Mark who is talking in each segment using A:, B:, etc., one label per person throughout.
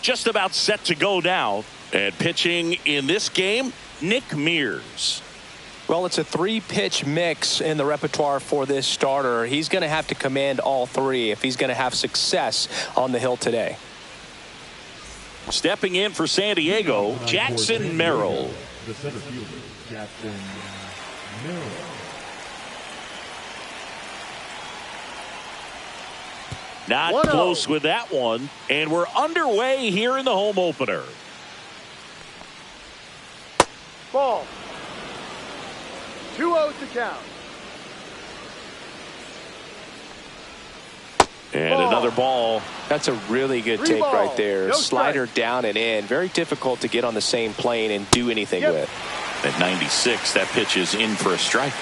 A: just about set to go now. And pitching in this game, Nick Mears.
B: Well, it's a 3-pitch mix in the repertoire for this starter. He's going to have to command all 3 if he's going to have success on the hill today.
A: Stepping in for San Diego, Jackson Merrill.
C: The center fielder, Jackson Merrill.
A: Not close with that one. And we're underway here in the home opener.
D: Ball. 2-0 to count.
A: And another ball.
B: That's a really good take right there. Slider down and in. Very difficult to get on the same plane and do anything with.
A: At 96, that pitch is in for a strike.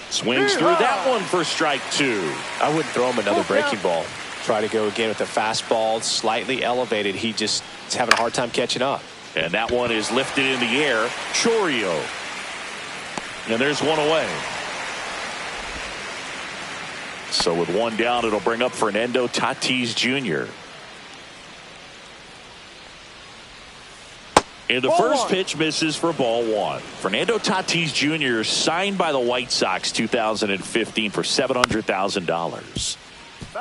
A: Swings through that one for strike 2.
B: I wouldn't throw him another breaking ball. Try to go again with the fastball, slightly elevated. He just is having a hard time catching up.
A: And that one is lifted in the air. Chorio. And there's one away. So with one down, it'll bring up Fernando Tatis Jr. And the first pitch misses for ball 1. Fernando Tatis Jr. signed by the White Sox 2015 for $700,000.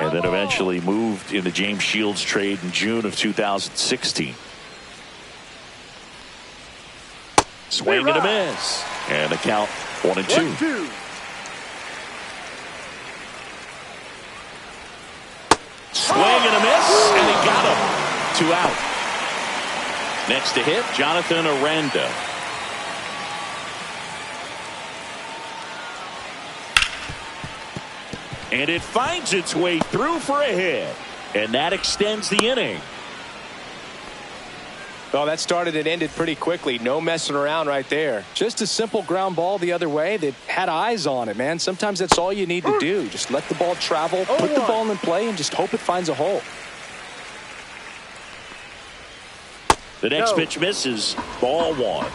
A: And then eventually moved in the James Shields trade in June of 2016. Swing and a miss. And the count 1-2. Swing and a miss, and he got him. 2 out. Next to hit, Jonathan Aranda. And it finds its way through for a hit. And that extends the inning.
B: Well, that started and ended pretty quickly. No messing around right there. Just a simple ground ball the other way that had eyes on it, man. Sometimes that's all you need to do. Just let the ball travel, put the ball in play, and just hope it finds a hole.
A: The next pitch misses. Ball 1.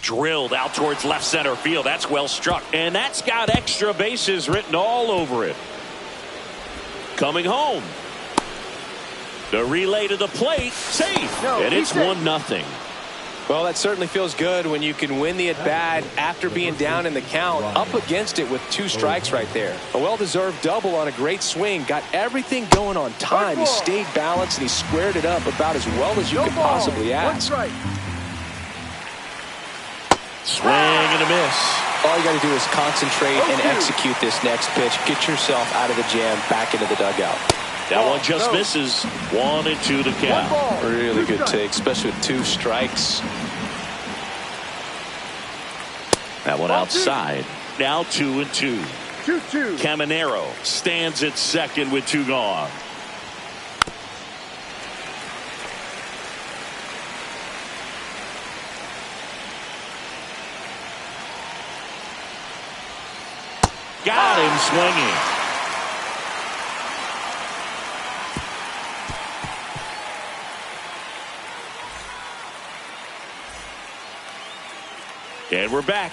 A: Drilled out towards left center field. That's well struck. And that's got extra bases written all over it. Coming home. The relay to the plate. Safe. And it's 1-0.
B: Well, that certainly feels good when you can win the at-bat after being down in the count. Up against it with 2 strikes right there. A well-deserved double on a great swing. Got everything going on time. He stayed balanced and he squared it up about as well as you could possibly ask.
A: Swing and a miss.
B: All you got to do is concentrate and execute this next pitch. Get yourself out of the jam, back into the dugout.
A: That one just misses. 1-2 to count.
B: Really good take, especially with 2 strikes.
A: That one outside. Now 2-2.
D: 2-2.
A: Caminero stands at second with 2 gone. Got him swinging. And we're back.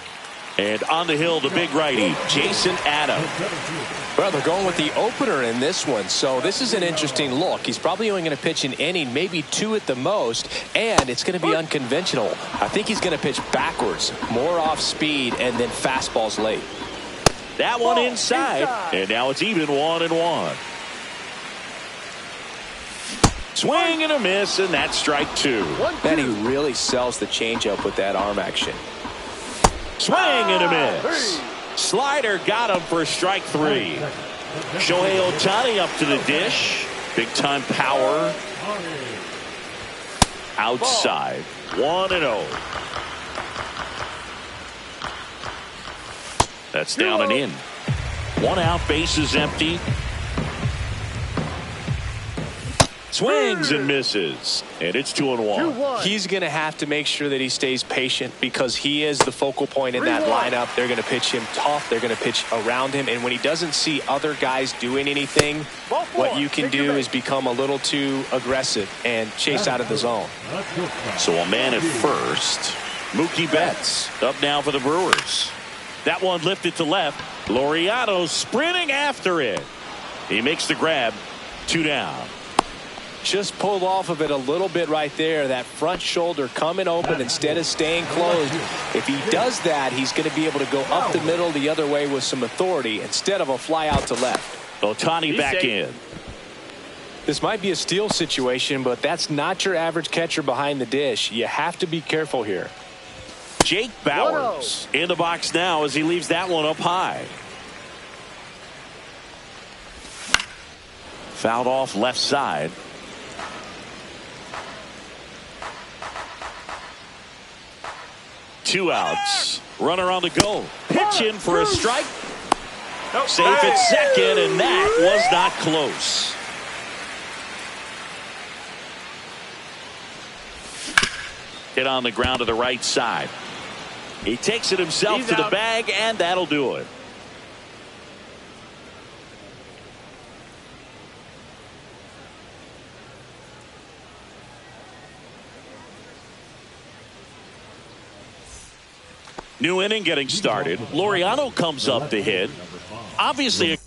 A: And on the hill, the big righty, Jason Adams.
B: Well, they're going with the opener in this one, so this is an interesting look. He's probably only going to pitch an inning, maybe 2 at the most, and it's going to be unconventional. I think he's going to pitch backwards, more off speed, and then fastballs late.
A: That one inside, and now it's even 1-1. Swing and a miss, and that's strike 2.
B: And he really sells the changeup with that arm action.
A: Swing and a miss. Slider got him for strike 3. Shohei Ohtani up to the dish. Big time power. Outside. 1-0. That's down and in. 1 out, bases empty. Swings and misses. And it's 2-1.
D: 2-1.
B: He's going to have to make sure that he stays patient because he is the focal point in that
D: 3-1.
B: lineup. They're going to pitch him tough. They're going to pitch around him. And when he doesn't see other guys doing anything,
D: Ball four.
B: what you can
D: Take your
B: do
D: base.
B: is become a little too aggressive and chase out of the zone.
A: So a man at first. Mookie Betts up now for the Brewers. That one lifted to left. Laureano sprinting after it. He makes the grab. 2 down.
B: Just pulled off of it a little bit right there. That front shoulder coming open instead of staying closed. If he does that, he's going to be able to go up the middle the other way with some authority instead of a fly out to left.
A: Ohtani back in.
B: This might be a steal situation, but that's not your average catcher behind the dish. You have to be careful here.
A: Jake Bauers in the box now as he leaves that one up high. Fouled off left side. Two outs. Runner on the go. Pitch in for a strike. Safe at second, and that was not close. Hit on the ground to the right side. He takes it himself to the bag, and that'll do it. New inning getting started. Laureano comes up to hit. Obviously,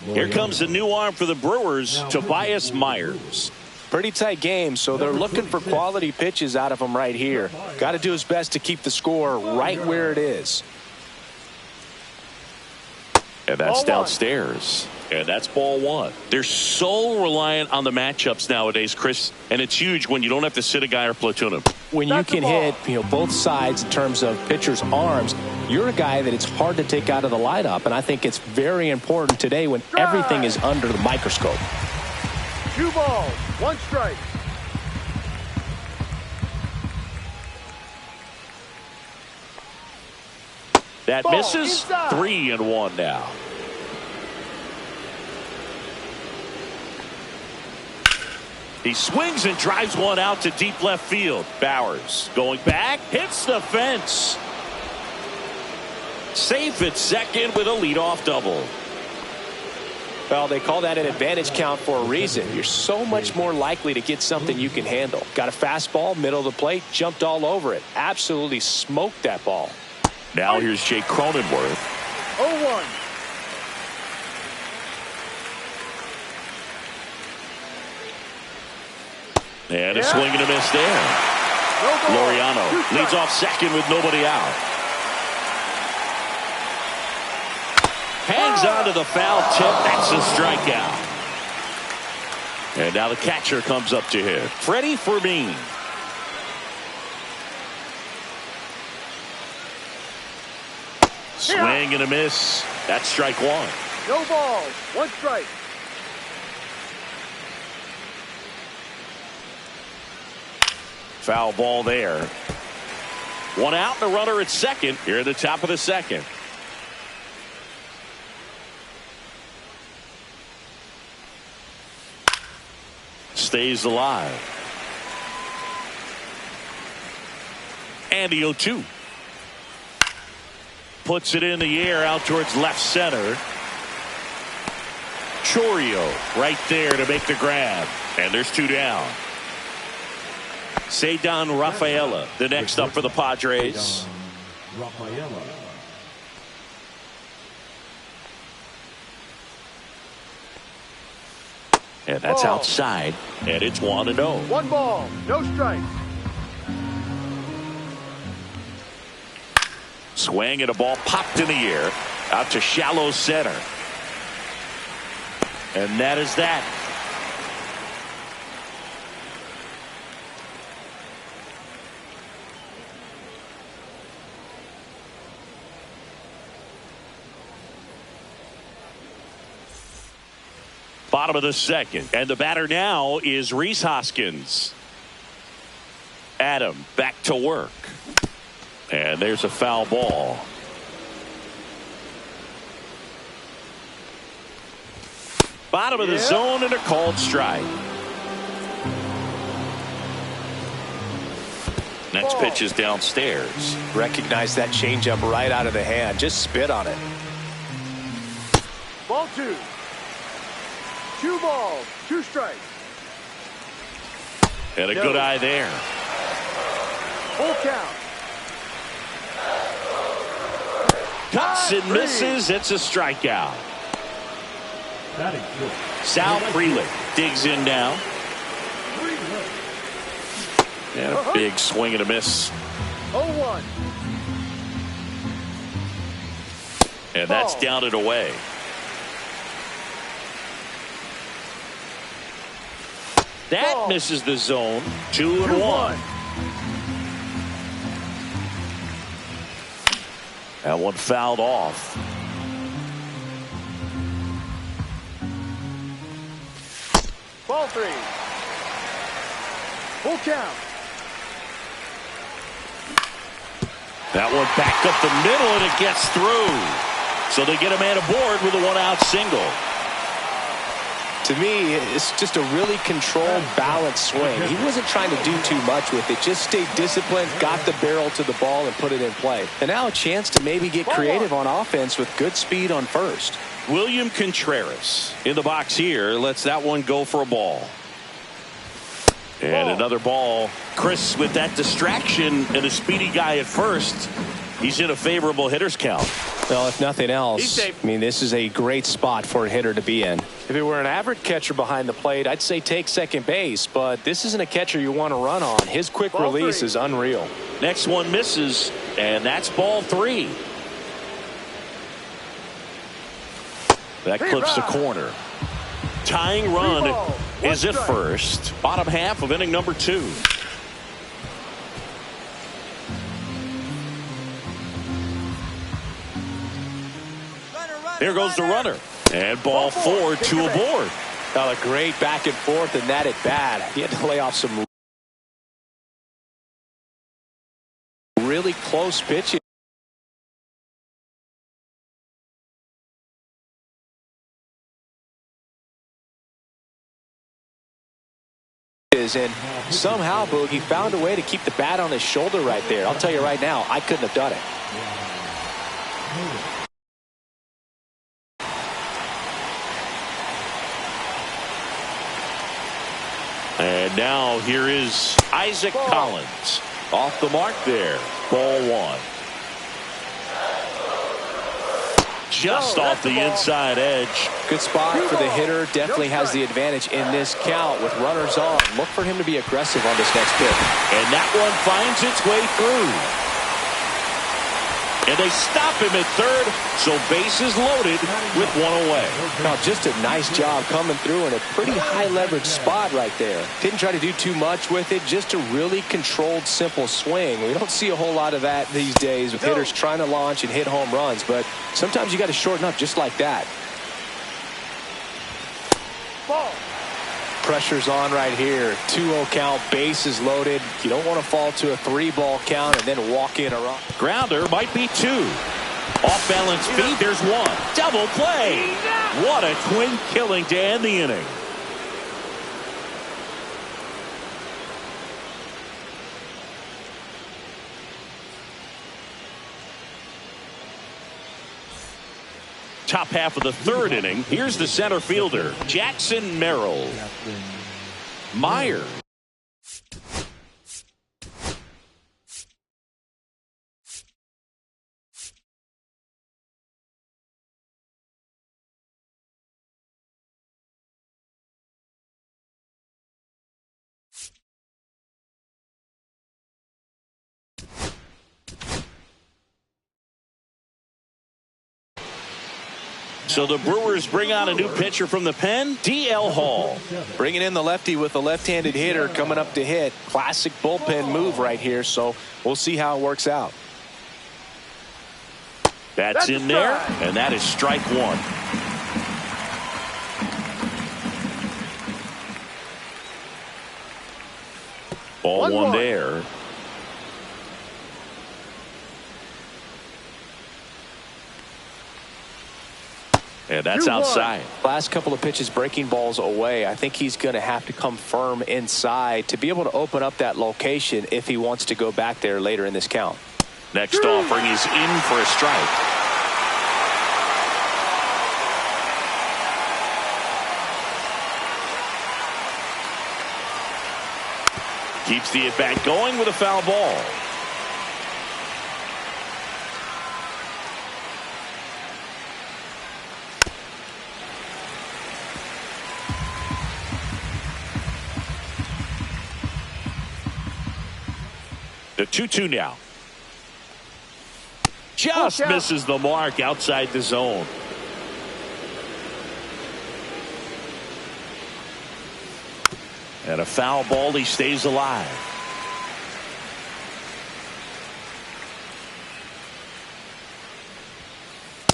A: here comes a new arm for the Brewers, Tobias Myers.
B: Pretty tight game, so they're looking for quality pitches out of him right here. Got to do his best to keep the score right where it is.
A: And that's downstairs. And that's ball one. They're so reliant on the matchups nowadays, Chris, and it's huge when you don't have to sit a guy or platoon him.
B: When you can hit, both sides in terms of pitchers' arms, you're a guy that it's hard to take out of the lineup, and I think it's very important today when everything is under the microscope.
D: 2 balls, 1 strike.
A: That misses. 3-1 now. He swings and drives one out to deep left field. Bauers going back, hits the fence. Safe at second with a leadoff double.
B: Well, they call that an advantage count for a reason. You're so much more likely to get something you can handle. Got a fastball, middle of the plate, jumped all over it. Absolutely smoked that ball.
A: Now here's Jake Cronenworth.
D: 0-1.
A: And a swing and a miss there.
D: No ball.
A: Laureano
D: 2 strikes.
A: leads off second with nobody out. Hangs on to the foul tip. That's a strikeout. And now the catcher comes up to hit. Freddie Fermin. Swing and a miss. That's strike one.
D: No balls. 1 strike.
A: Foul ball there. 1 out and a runner at second here at the top of the second. Stays alive. And the 0-2. Puts it in the air out towards left center. Chorio right there to make the grab. And there's 2 down. Ceddanne Rafaela, the next up for the Padres.
C: Rafaela.
A: And that's outside. And it's 1-0.
D: 1 ball. No strikes.
A: Swing and a ball popped in the air out to shallow center. And that is that. Bottom of the second. And the batter now is Rhys Hoskins. Adam back to work. And there's a foul ball. Bottom of the zone and a called strike. Next pitch is downstairs.
B: Recognize that changeup right out of the hand. Just spit on it.
D: Ball 2. 2 balls. 2 strikes.
A: And a good eye there.
D: Full count.
A: Cuts and misses. It's a strikeout.
C: Batting good.
A: Sal Frelick digs in now. And a big swing and a miss.
D: 0-1.
A: And that's down and away. That misses the zone. 2-1. That one fouled off.
D: Ball 3. Full count.
A: That one back up the middle and it gets through. So they get a man aboard with a 1-out single.
B: To me, it's just a really controlled, balanced swing. He wasn't trying to do too much with it. Just stayed disciplined, got the barrel to the ball, and put it in play. And now a chance to maybe get creative on offense with good speed on first.
A: William Contreras in the box here. Lets that one go for a ball. And another ball. Chris, with that distraction and a speedy guy at first, he's in a favorable hitter's count.
B: Well, if nothing else, I mean, this is a great spot for a hitter to be in. If it were an average catcher behind the plate, I'd say take second base, but this isn't a catcher you want to run on. His quick release is unreal.
A: Next one misses, and that's ball 3. That clips the corner. Tying run is at first. Bottom half of inning number 2. Here goes the runner. And ball 4, 2 aboard.
B: Well, a great back and forth, and that at bat. He had to lay off some really close pitches. And somehow Boogie found a way to keep the bat on his shoulder right there. I'll tell you right now, I couldn't have done it.
A: And now here is Isaac Collins. Off the mark there. Ball one. Just off the inside edge.
B: Good spot for the hitter. Definitely has the advantage in this count with runners on. Look for him to be aggressive on this next pitch.
A: And that one finds its way through. And they stop him at third, so bases loaded with one away.
B: Now, just a nice job coming through in a pretty high leverage spot right there. Didn't try to do too much with it, just a really controlled, simple swing. We don't see a whole lot of that these days with hitters trying to launch and hit home runs, but sometimes you got to shorten up just like that.
D: Ball.
B: Pressure's on right here. 2-0 count, bases loaded. You don't want to fall to a 3-ball count and then walk in a run.
A: Grounder might be two. Off balance feet, there's one. Double play. What a twin killing to end the inning. Top half of the third inning. Here's the center fielder, Jackson Merrill. Meyer. So the Brewers bring on a new pitcher from the pen, D.L. Hall.
B: Bringing in the lefty with a left-handed hitter coming up to hit. Classic bullpen move right here, so we'll see how it works out.
A: That's in there, and that is strike one. Ball one there. And that's outside.
B: Last couple of pitches breaking balls away. I think he's going to have to come firm inside to be able to open up that location if he wants to go back there later in this count.
A: Next offering is in for a strike. Keeps the at-bat going with a foul ball. The 2-2 now. Just misses the mark outside the zone. And a foul ball. He stays alive.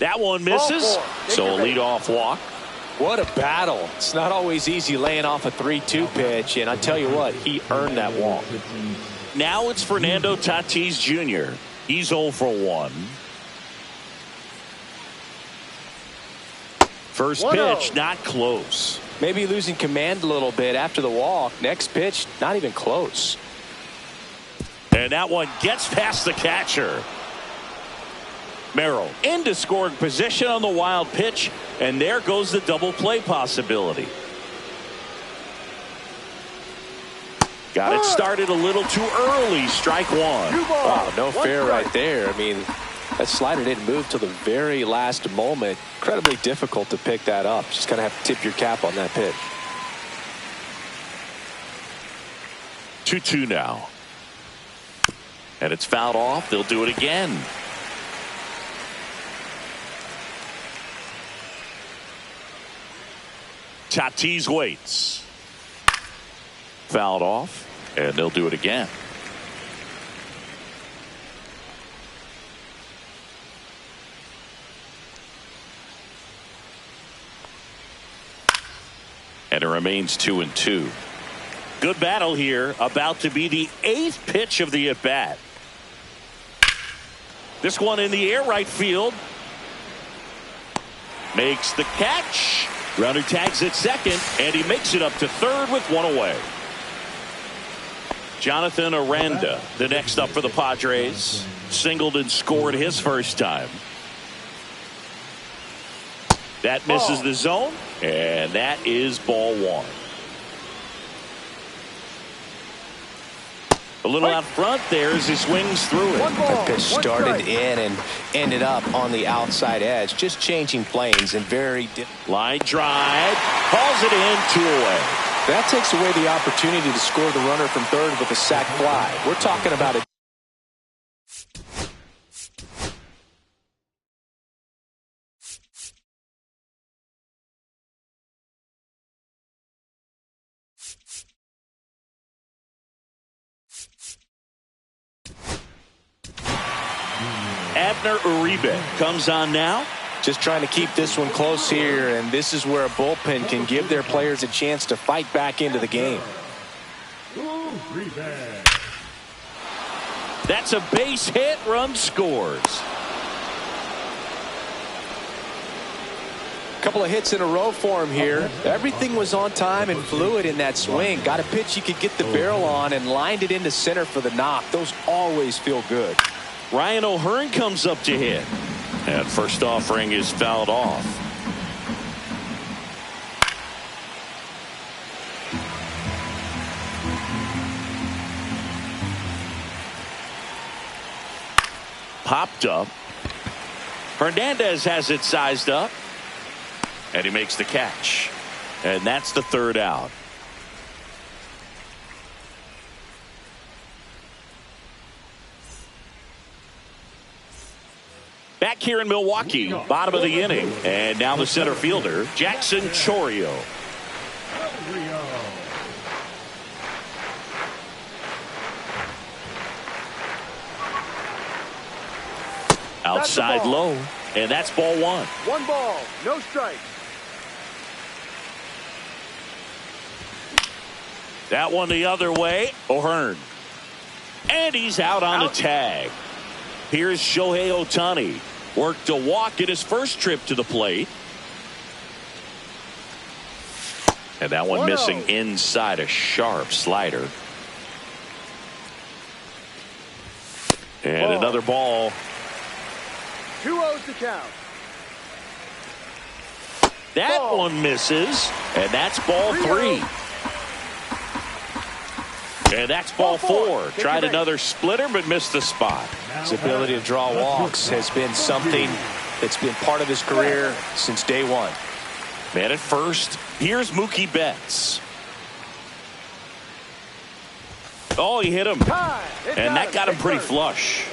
A: That one misses. So a leadoff walk.
B: What a battle. It's not always easy laying off a 3-2 pitch, and I tell you what, he earned that walk.
A: Now it's Fernando Tatis Jr. He's 0 for 1. First pitch, not close.
B: Maybe losing command a little bit after the walk. Next pitch, not even close.
A: And that one gets past the catcher. Merrill into scoring position on the wild pitch, and there goes the double play possibility. Got it started a little too early. Strike one.
B: Wow, no fair right there. I mean, that slider didn't move till the very last moment. Incredibly difficult to pick that up. Just kind of have to tip your cap on that pitch.
A: 2-2 now. And it's fouled off. They'll do it again. Tatis waits. Fouled off, and they'll do it again. And it remains 2-2. Good battle here. About to be the 8th pitch of the at-bat. This one in the air, right field. Makes the catch. Grounder tags at second, and he makes it up to third with one away. Jonathan Aranda, the next up for the Padres. Singled and scored his first time. That misses the zone, and that is ball one. A little out front there as he swings through it.
B: That pitch started in and ended up on the outside edge. Just changing planes and
A: line drive. Calls it in, 2 away.
B: That takes away the opportunity to score the runner from third with a sac fly. We're talking about it.
A: Abner Uribe comes on now.
B: Just trying to keep this one close here, and this is where a bullpen can give their players a chance to fight back into the game.
A: That's a base hit. Run scores.
B: Couple of hits in a row for him here. Everything was on time and fluid in that swing. Got a pitch you could get the barrel on and lined it into center for the knock. Those always feel good.
A: Ryan O'Hearn comes up to hit. And first offering is fouled off. Popped up. Hernandez has it sized up. And he makes the catch. And that's the third out. Back here in Milwaukee, bottom of the inning. And now the center fielder, Jackson Chourio. Outside low. And that's ball one.
D: 1 ball, no strikes.
A: That one the other way. O'Hearn. And he's out on the tag. Here's Shohei Ohtani. Worked a walk in his first trip to the plate. And that one missing inside, a sharp slider. And another ball.
D: 2-0 to count.
A: That one misses. And that's ball 3. And that's ball 4. Tried another splitter but missed the spot.
B: His ability to draw walks has been something that's been part of his career since day one.
A: Man at first. Here's Mookie Betts. Oh, he hit him. And that got him pretty flush.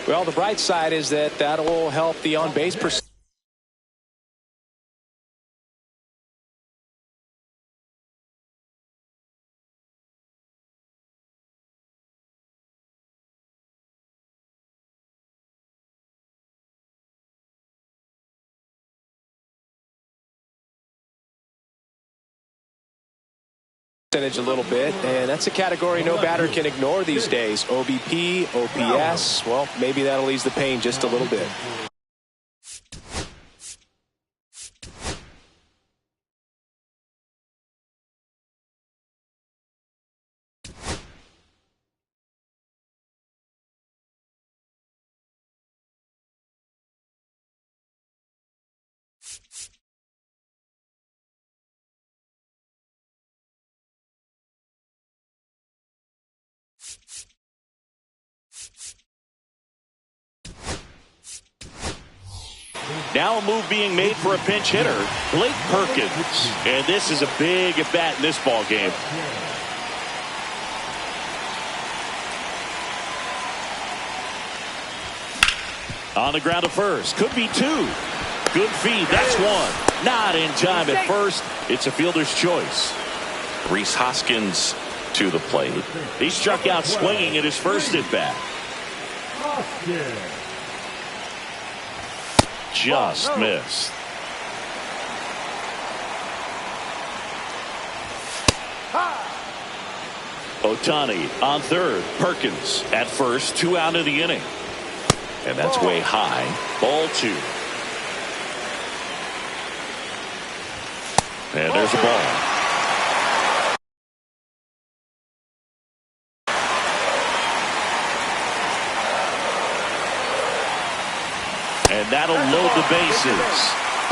B: Well, the bright side is that will help the on-base percentage. A little bit, and that's a category no batter can ignore these days. OBP, OPS, well, maybe that'll ease the pain just a little bit.
A: Now a move being made for a pinch hitter, Blake Perkins. And this is a big at-bat in this ball game. On the ground to first. Could be 2. Good feed. That's 1. Not in time at first. It's a fielder's choice. Rhys Hoskins to the plate. He struck out swinging at his first at-bat. Just missed. Ohtani on third. Perkins at first. 2 out of the inning. And that's way high. Ball 2. And there's a ball. And And that'll load the bases.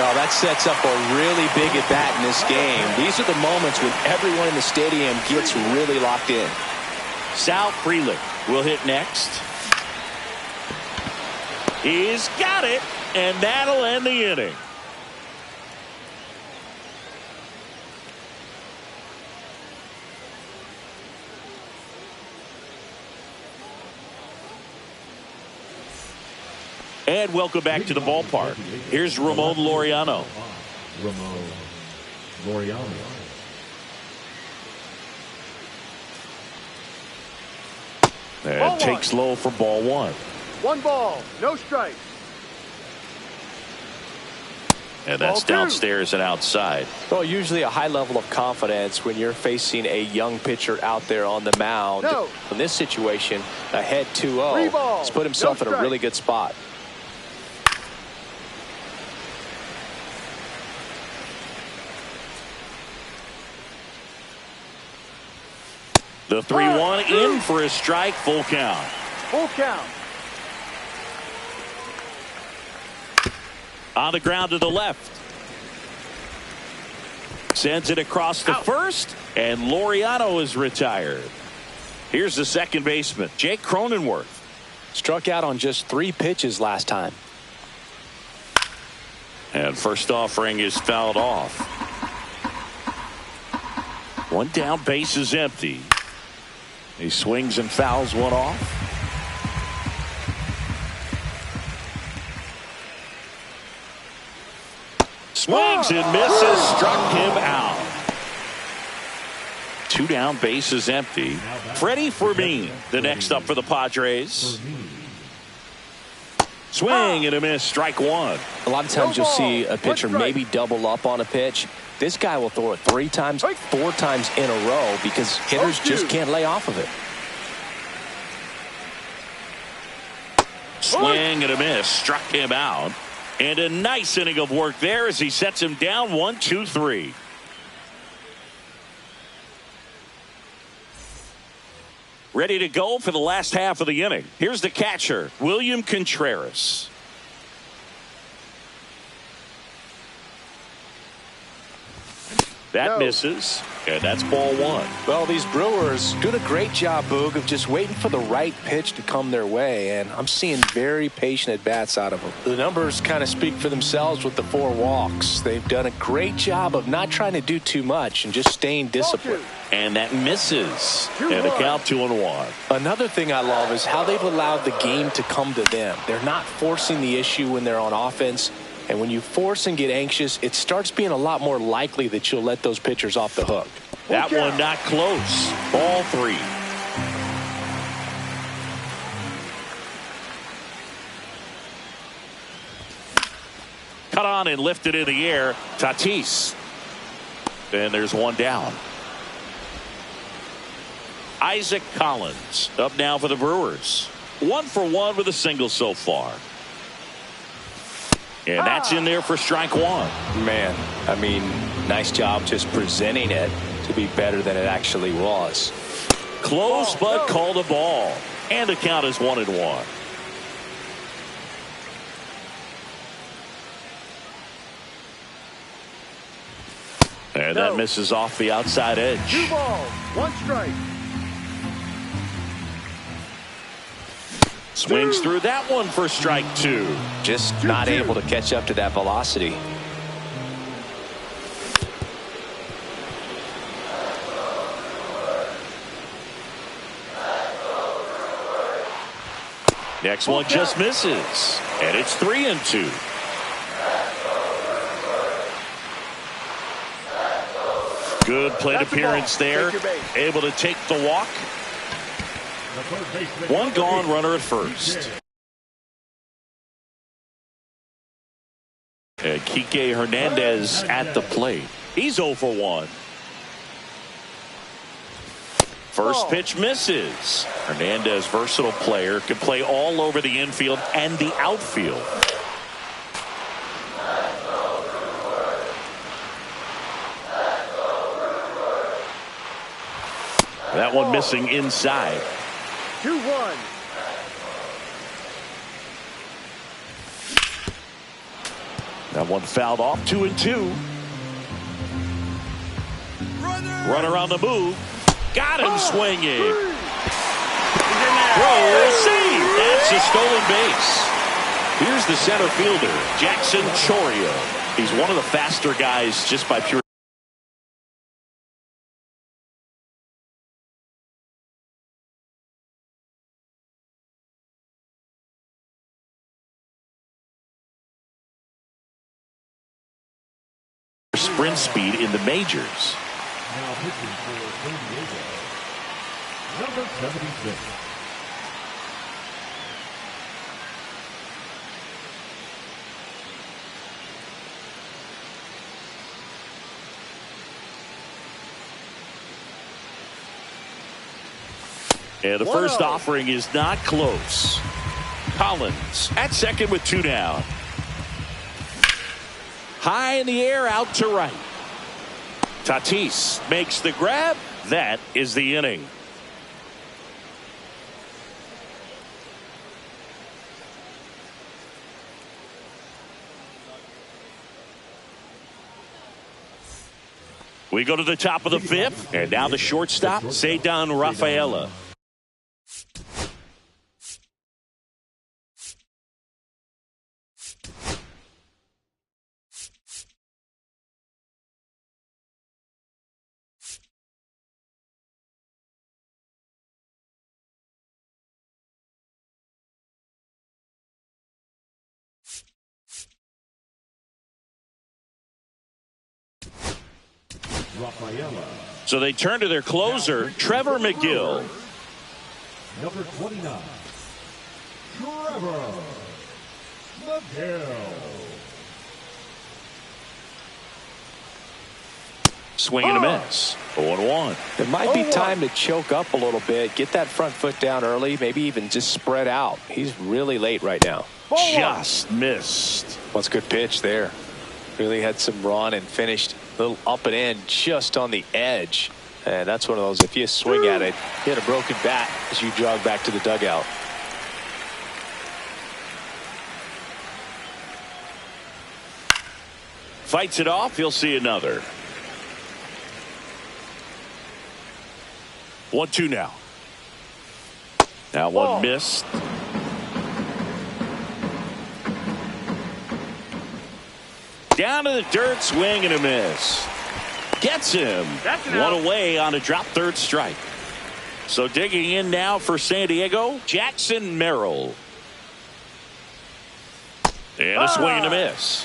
B: Oh, that sets up a really big at-bat in this game. These are the moments when everyone in the stadium gets really locked in.
A: Sal Frelick will hit next. He's got it, and that'll end the inning. And welcome back to the ballpark. Here's Ramon Laureano.
C: Ramon Laureano.
A: And takes low for ball one.
D: 1 ball, no strikes.
A: And that's downstairs and outside.
B: Well, usually a high level of confidence when you're facing a young pitcher out there on the mound.
D: No.
B: In this situation, ahead 2-0. He's put himself in a really good spot.
A: The 3-1 in for a strike, full count.
D: Full count.
A: On the ground to the left. Sends it across the first, and Laureano is retired. Here's the second baseman, Jake Cronenworth.
B: Struck out on just 3 pitches last time.
A: And first offering is fouled off. One down, base is empty. He swings and fouls one off. Swings and misses, struck him out. 2 down, base is empty. Freddie Fermin, the next up for the Padres. Swing and a miss, strike one.
B: A lot of times you'll see a pitcher maybe double up on a pitch. This guy will throw it 3 times, 4 times in a row because hitters just can't lay off of it.
A: Swing and a miss, struck him out. And a nice inning of work there as he sets him down 1-2-3. Ready to go for the last half of the inning. Here's the catcher, William Contreras. That misses, and that's ball one.
B: Well, these Brewers doing a great job, Boog, of just waiting for the right pitch to come their way, and I'm seeing very patient at-bats out of them. The numbers kind of speak for themselves with the 4 walks. They've done a great job of not trying to do too much and just staying disciplined.
A: And that misses, and a count 2-1.
B: Another thing I love is how they've allowed the game to come to them. They're not forcing the issue when they're on offense. And when you force and get anxious, it starts being a lot more likely that you'll let those pitchers off the hook.
A: That one not close. Ball 3. Cut on and lifted in the air. Tatis. And there's one down. Isaac Collins up now for the Brewers. 1 for 1 with a single so far. And that's in there for strike one.
B: Man, I mean, nice job just presenting it to be better than it actually was.
A: Close, but called a ball. And the count is 1-1. And that misses off the outside edge.
D: 2 balls, 1 strike.
A: Swings through that one for strike 2.
B: Just not able to catch up to that velocity.
A: Next one just misses. And it's 3-2. Good plate appearance there. Able to take the walk. One gone, runner at first. And Kike Hernandez at the plate. He's 0 for 1. First pitch misses. Hernandez, versatile player, can play all over the infield and the outfield. That one missing inside.
D: 2-1.
A: That one fouled off. 2-2. Runner on the move. Got him swinging. Throw, save. That's a stolen base. Here's the center fielder, Jackson Chorio. He's one of the faster guys just by pure. Sprint speed in the majors.
C: Now pitching for San Diego, number 76.
A: And the first offering is not close. Collins at second with 2 down. High in the air, out to right. Tatis makes the grab. That is the inning. We go to the top of the 5th, and now the shortstop, Cedar Rafaela.
C: Rafaela,
A: So they turn to their closer, Trevor McGill.
C: number 29. Trevor McGill.
A: Swing and a miss. 0-1.
B: It might be time to choke up a little bit, get that front foot down early, maybe even just spread out. He's really late right now.
A: Just missed.
B: What's a good pitch there. Really had some run and finished a little up and in just on the edge. And that's one of those, if you swing at it, hit a broken bat as you jog back to the dugout.
A: Fights it off. He'll see another. 1-2 now. Now one missed. Down to the dirt, swing and a miss. Gets him. One away on a drop third strike. So digging in now for San Diego, Jackson Merrill. And a swing and a miss.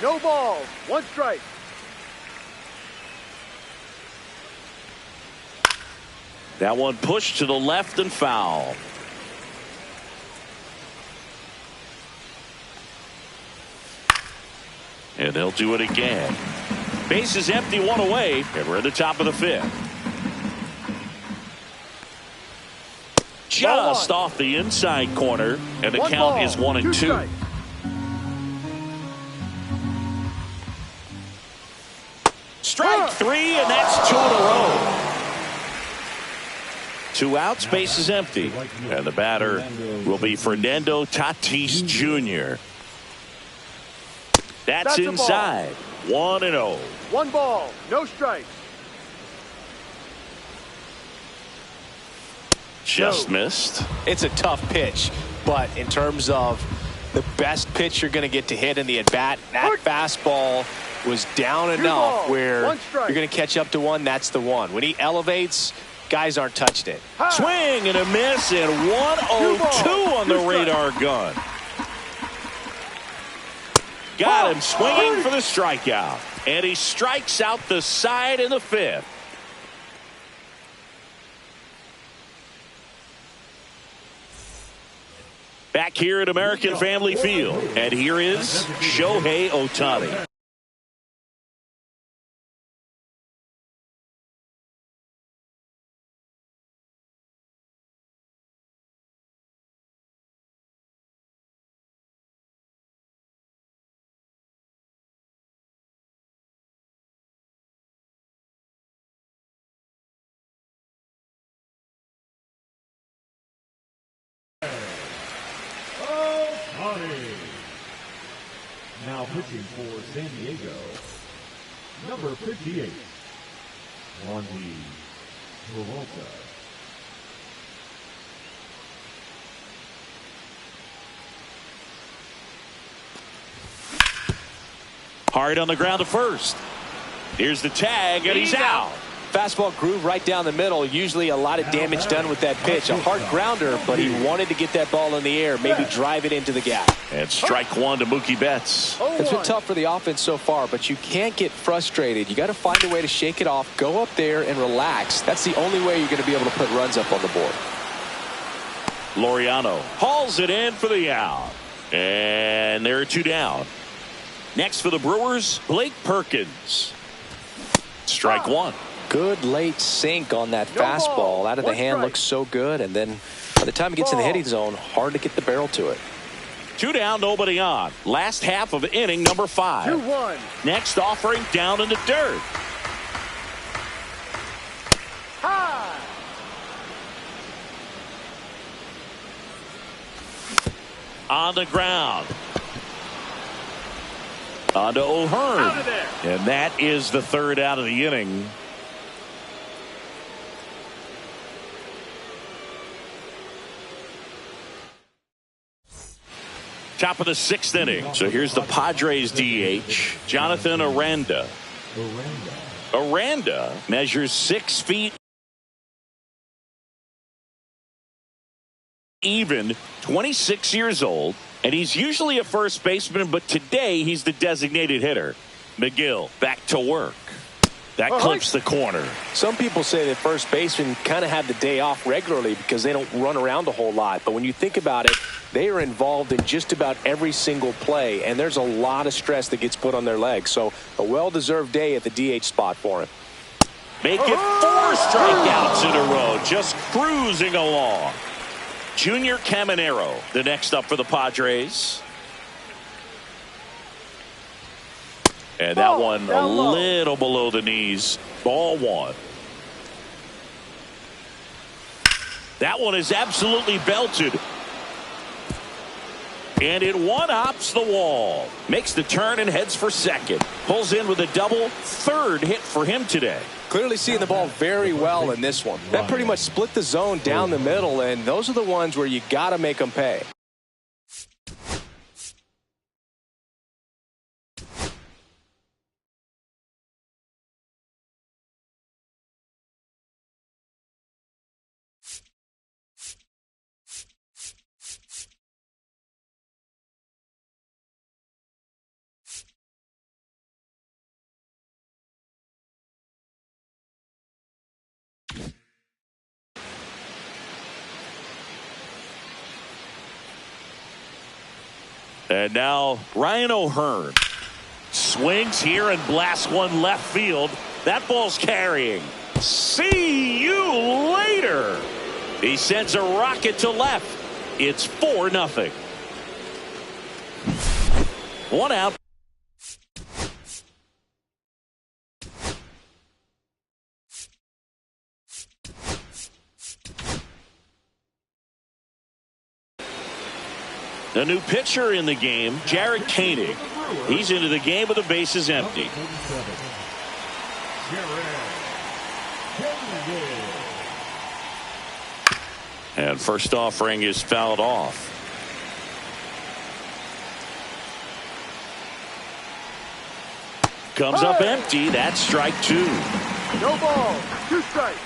D: No ball. 1 strike.
A: That one pushed to the left and foul. And they'll do it again. Base is empty, 1 away, and we're at the top of the 5th. Just off the inside corner, and the count is 1-2. Strike 3, and that's 2 in a row. 2 outs, base is empty, and the batter will be Fernando Tatis Jr. That's inside. 1-0.
D: 1 ball. No strikes.
A: Just missed.
B: It's a tough pitch, but in terms of the best pitch you're going to get to hit in the at-bat, that fastball was down enough where you're going to catch up to 1. That's the one. When he elevates, guys aren't touching it.
A: Swing and a miss, and 1-0-2 on the radar gun. Got him swinging for the strikeout, and he strikes out the side in the 5th. Back here at American Family Field, and here is Shohei Ohtani.
C: pitching for San Diego, number 58, Wandy Peralta.
A: Hard on the ground to first. Here's the tag, and he's out.
B: Fastball groove right down the middle. Usually a lot of damage done with that pitch. A hard grounder, but he wanted to get that ball in the air, maybe drive it into the gap.
A: And strike one to Mookie Betts.
B: It's been tough for the offense so far, but you can't get frustrated. You got to find a way to shake it off, go up there and relax. That's the only way you're going to be able to put runs up on the board.
A: Laureano hauls it in for the out. And there are two down. Next for the Brewers, Blake Perkins. Strike one.
B: Good late sink on that fastball. Out of the hand looks so good, and then by the time it gets in the hitting zone, hard to get the barrel to it.
A: Two down, nobody on. Last half of inning number 5.
D: 2-1.
A: Next offering down in the dirt.
D: High.
A: On the ground. On to O'Hearn.
D: Out of there.
A: And that is the third out of the inning. Top of the 6th inning. So here's the Padres DH, Jonathan Aranda. Aranda measures 6 feet even, 26 years old, and he's usually a first baseman, but today he's the designated hitter. McGill back to work. That clips the corner.
B: Some people say that first basemen kind of have the day off regularly because they don't run around a whole lot. But when you think about it, they are involved in just about every single play, and there's a lot of stress that gets put on their legs. So a well-deserved day at the DH spot for him.
A: Make it 4 strikeouts in a row, just cruising along. Junior Caminero, the next up for the Padres. And that one a little below the knees. Ball 1. That one is absolutely belted. And it one-hops the wall. Makes the turn and heads for second. Pulls in with a double. Third hit for him today.
B: Clearly seeing the ball very well in this one. That pretty much split the zone down the middle, and those are the ones where you got to make them pay.
A: And now Ryan O'Hearn swings here and blasts one left field. That ball's carrying. See you later. He sends a rocket to left. It's 4-0. 1 out. The new pitcher in the game, Jared Koenig. He's into the game with the bases empty. And first offering is fouled off. Comes up empty. That's strike 2.
D: No ball. 2 strikes.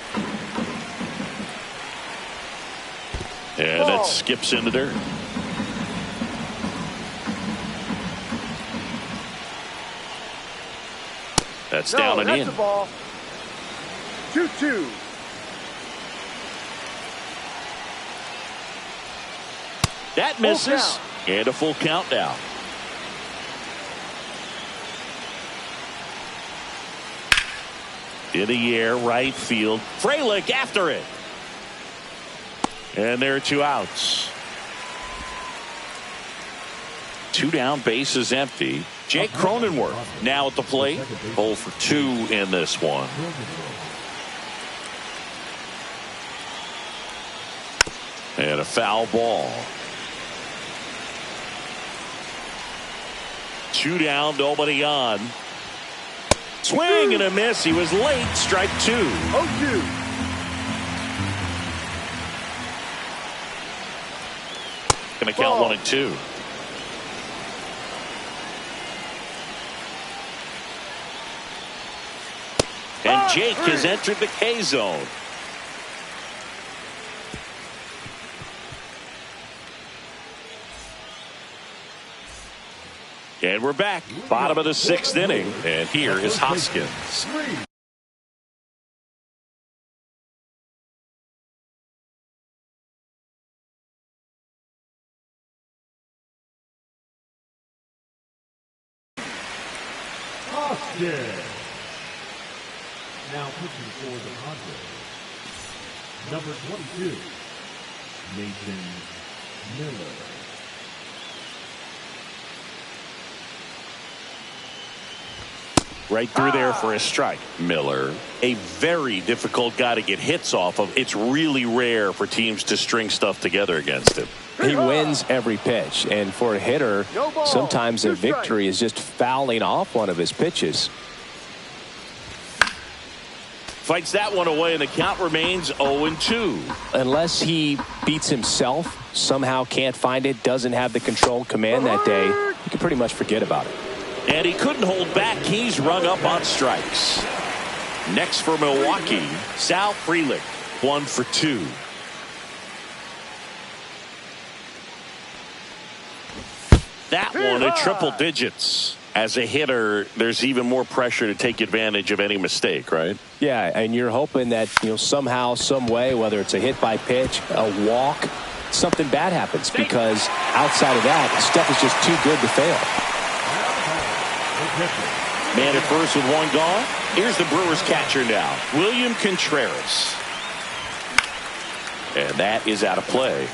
A: And that skips in the dirt. That's down and in.
D: That's a ball. 2-2.
A: That misses. And a full count now. In the air, right field. Frelick after it. And there are 2 outs. 2 down, bases empty. Jake Cronenworth now at the plate. 0 for 2 in this one. And a foul ball. 2 down, nobody on. Swing and a miss. He was late. Strike 2.
D: 0-2.
A: Going to count 1 and 2. And Jake has entered the K zone. And we're back. Bottom of the 6th inning. And here is Hoskins.
C: Hoskins. Now pitching for the Padres, number 22, Nathan Miller.
A: Right through there for a strike. Miller, a very difficult guy to get hits off of. It's really rare for teams to string stuff together against him.
B: He wins every pitch, and for a hitter, sometimes a victory is just fouling off one of his pitches.
A: Fights that one away, and the count remains 0-2.
B: Unless he beats himself, somehow can't find it, doesn't have the control command that day, you can pretty much forget about it.
A: And he couldn't hold back. He's rung up on strikes. Next for Milwaukee, Sal Frelick, 1 for 2. That one at triple digits. As a hitter, there's even more pressure to take advantage of any mistake, right?
B: Yeah, and you're hoping that, somehow, some way, whether it's a hit by pitch, a walk, something bad happens, because outside of that, stuff is just too good to fail.
A: Man at first with 1 gone. Here's the Brewers catcher now, William Contreras. And that is out of play.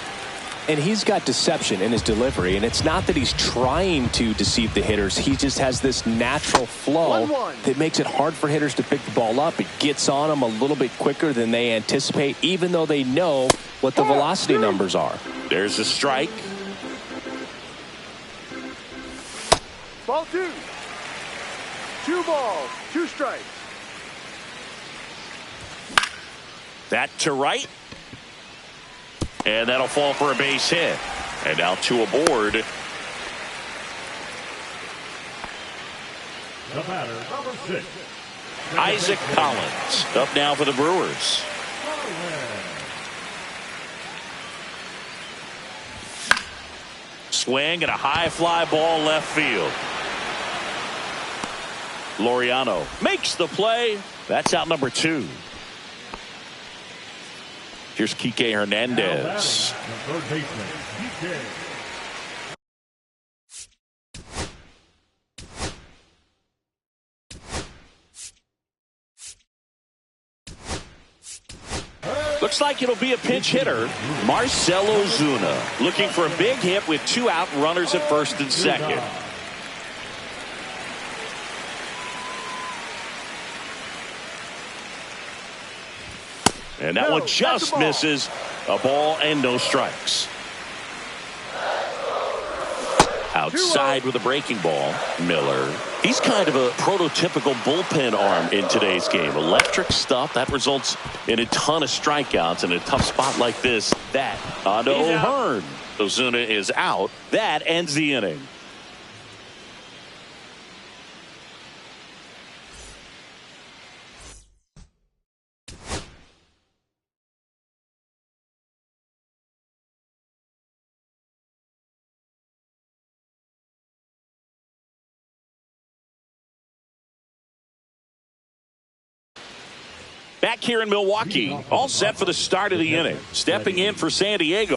B: And he's got deception in his delivery, and it's not that he's trying to deceive the hitters. He just has this natural flow that makes it hard for hitters to pick the ball up. It gets on them a little bit quicker than they anticipate, even though they know what the velocity numbers are.
A: There's a strike.
D: Ball 2. 2 balls, 2 strikes.
A: That to right. And that'll fall for a base hit. And now 2 aboard.
C: The batter, number 6,
A: Isaac Collins up now for the Brewers. Swing and a high fly ball left field. Laureano makes the play. That's out number 2. Here's Kike Hernandez.
C: the third baseman, Kike.
A: Looks like it'll be a pinch hitter. Marcell Ozuna looking for a big hit with 2 out, runners at first and second. And that one just misses. A ball and no strikes. Outside with a breaking ball, Miller. He's kind of a prototypical bullpen arm in today's game. Electric stuff that results in a ton of strikeouts in a tough spot like this. That onto O'Hearn. Ozuna is out. That ends the inning. Back here in Milwaukee, all set for the start of the inning. Stepping in for San Diego.